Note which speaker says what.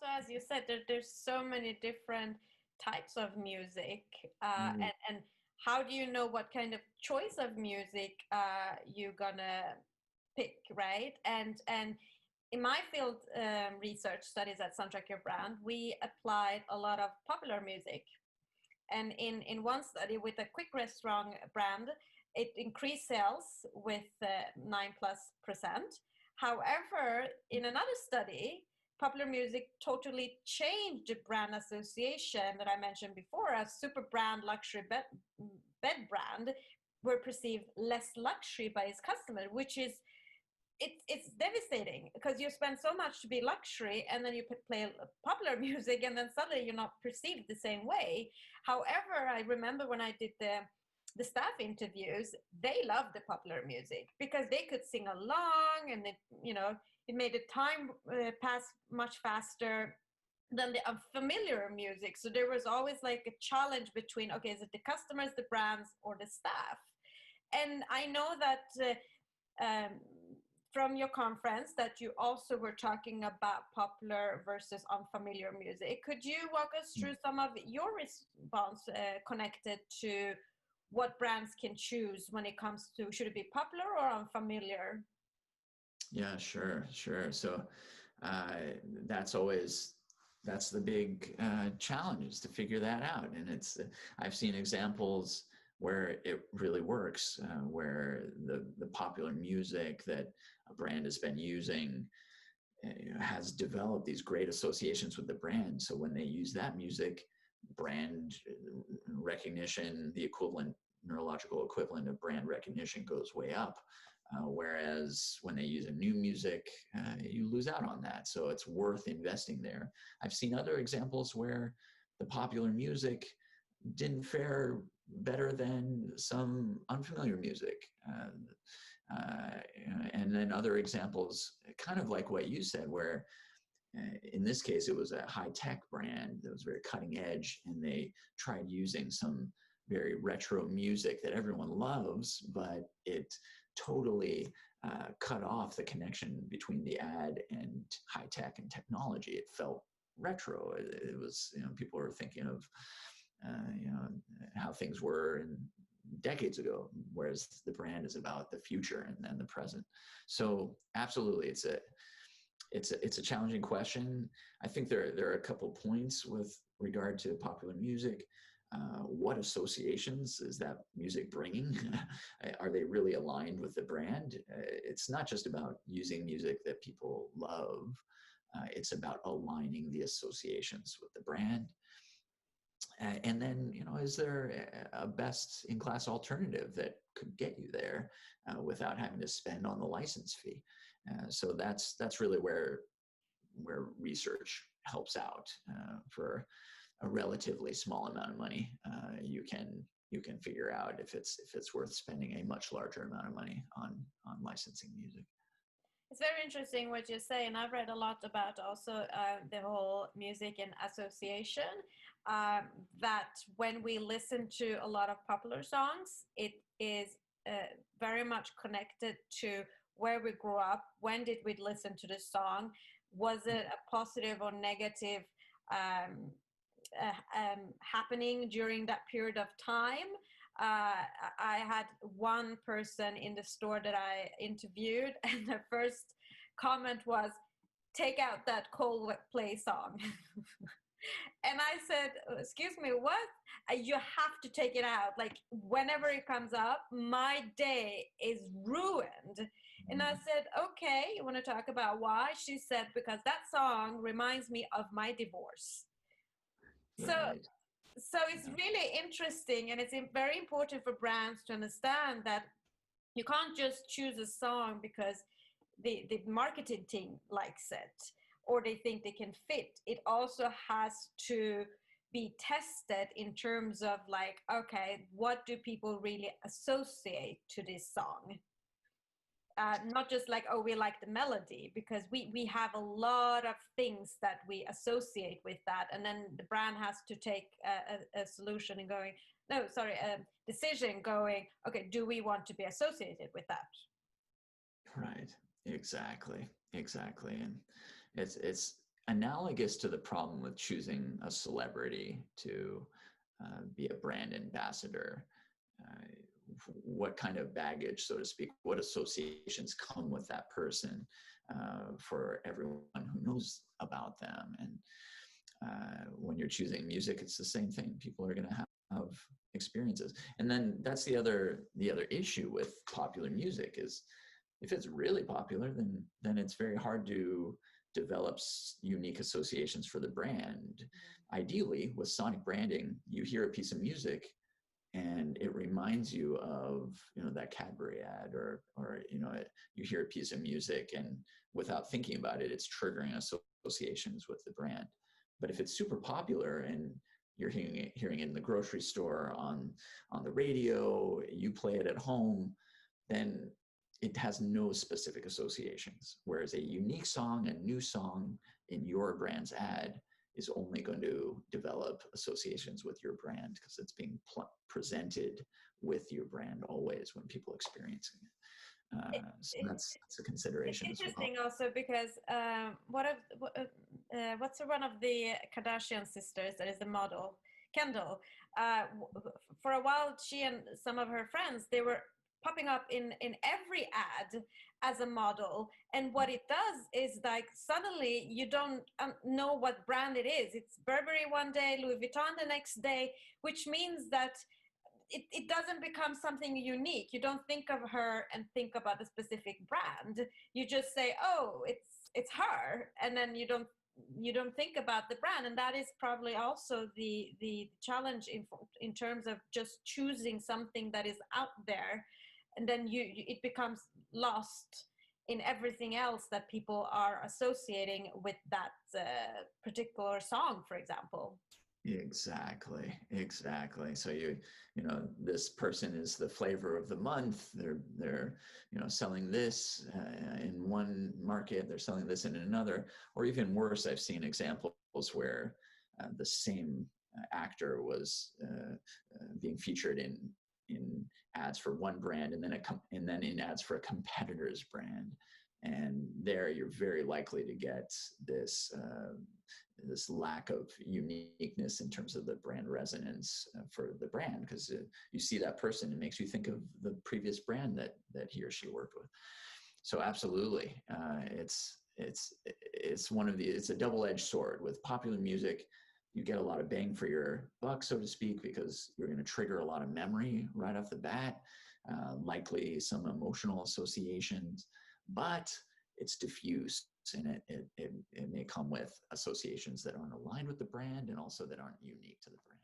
Speaker 1: also, as you said, there's so many different types of music,
Speaker 2: Mm.
Speaker 1: and how do you know what kind of choice of music you're gonna pick, right? And in my field, research studies at Soundtrack Your Brand, we applied a lot of popular music. And in one study with a quick restaurant brand, it increased sales with 9+%. However, in another study, popular music totally changed the brand association that I mentioned before. A super brand luxury bed brand were perceived less luxury by its customer, which is it's devastating because you spend so much to be luxury, and then you play popular music, and then suddenly you're not perceived the same way. However, I remember when I did the staff interviews, they loved the popular music because they could sing along, and it made the time pass much faster than the unfamiliar music. So there was always like a challenge between, okay, is it the customers, the brands, or the staff? And I know that from your conference that you also were talking about popular versus unfamiliar music. Could you walk us through some of your response connected to what brands can choose when it comes to, should it be popular or unfamiliar?
Speaker 2: Yeah, sure. So that's the big challenge, is to figure that out. And I've seen examples where it really works, where the popular music that a brand has been using has developed these great associations with the brand. So when they use that music, brand recognition, the neurological equivalent of brand recognition, goes way up. Whereas when they use a new music, you lose out on that. So it's worth investing there. I've seen other examples where the popular music didn't fare better than some unfamiliar music. And then other examples, kind of like what you said, where in this case, it was a high-tech brand that was very cutting edge, and they tried using some very retro music that everyone loves, but it totally cut off the connection between the ad and high-tech and technology. It felt retro. It was, people were thinking of, how things were in decades ago, whereas the brand is about the future and the present. So absolutely, it's a challenging question. I think there are a couple points with regard to popular music. What associations is that music bringing? Are they really aligned with the brand? It's not just about using music that people love. It's about aligning the associations with the brand. And then, is there a best-in-class alternative that could get you there without having to spend on the license fee? So that's really where research helps out. For a relatively small amount of money, you can figure out if it's worth spending a much larger amount of money on licensing music.
Speaker 1: It's very interesting what you say, and I've read a lot about also the whole music and association, that when we listen to a lot of popular songs, it is very much connected to where we grew up. When did we listen to the song? Was it a positive or negative happening during that period of time? I had one person in the store that I interviewed, and the first comment was, "Take out that Coldplay song." And I said, "Excuse me, what? You have to take it out. Like, whenever it comes up, my day is ruined." And I said, "Okay, you want to talk about why?" She said, "Because that song reminds me of my divorce."
Speaker 2: Right.
Speaker 1: So it's really interesting, and it's very important for brands to understand that you can't just choose a song because the marketing team likes it or they think they can fit. It also has to be tested in terms of like, okay, what do people really associate to this song? Not just like, oh, we like the melody, because we have a lot of things that we associate with that, and then the brand has to take a solution and going, no, sorry, a decision going, okay, do we want to be associated with that?
Speaker 2: Right. Exactly. And it's analogous to the problem with choosing a celebrity to be a brand ambassador. What kind of baggage, so to speak, what associations come with that person for everyone who knows about them. And when you're choosing music, it's the same thing. People are going to have experiences. And then that's the other issue with popular music is if it's really popular, then it's very hard to develop unique associations for the brand. Ideally, with sonic branding, you hear a piece of music and it reminds you of, that Cadbury ad, or you hear a piece of music and without thinking about it, it's triggering associations with the brand. But if it's super popular and you're hearing it in the grocery store, on the radio, you play it at home, then it has no specific associations. Whereas a unique song, a new song in your brand's ad is only going to develop associations with your brand because it's being presented with your brand always when people experiencing it. So that's a consideration.
Speaker 1: It's interesting also because what's one of the Kardashian sisters that is the model, Kendall? For a while, she and some of her friends, they were popping up in every ad as a model, and what it does is like suddenly you don't know what brand it is. It's Burberry one day, Louis Vuitton the next day, which means that it doesn't become something unique. You don't think of her and think about a specific brand. You just say, oh, it's her, and then you don't think about the brand. And that is probably also the challenge in terms of just choosing something that is out there, and then it becomes lost in everything else that people are associating with that particular song, for example.
Speaker 2: Exactly. So this person is the flavor of the month. They're selling this in one market, they're selling this in another, or even worse, I've seen examples where the same actor was being featured in ads for one brand and then in ads for a competitor's brand. And there you're very likely to get this lack of uniqueness in terms of the brand resonance for the brand, because you see that person, it makes you think of the previous brand that he or she worked with. So absolutely, it's a double-edged sword. With popular music, you get a lot of bang for your buck, so to speak, because you're going to trigger a lot of memory right off the bat, likely some emotional associations, but it's diffuse, and it may come with associations that aren't aligned with the brand and also that aren't unique to the brand.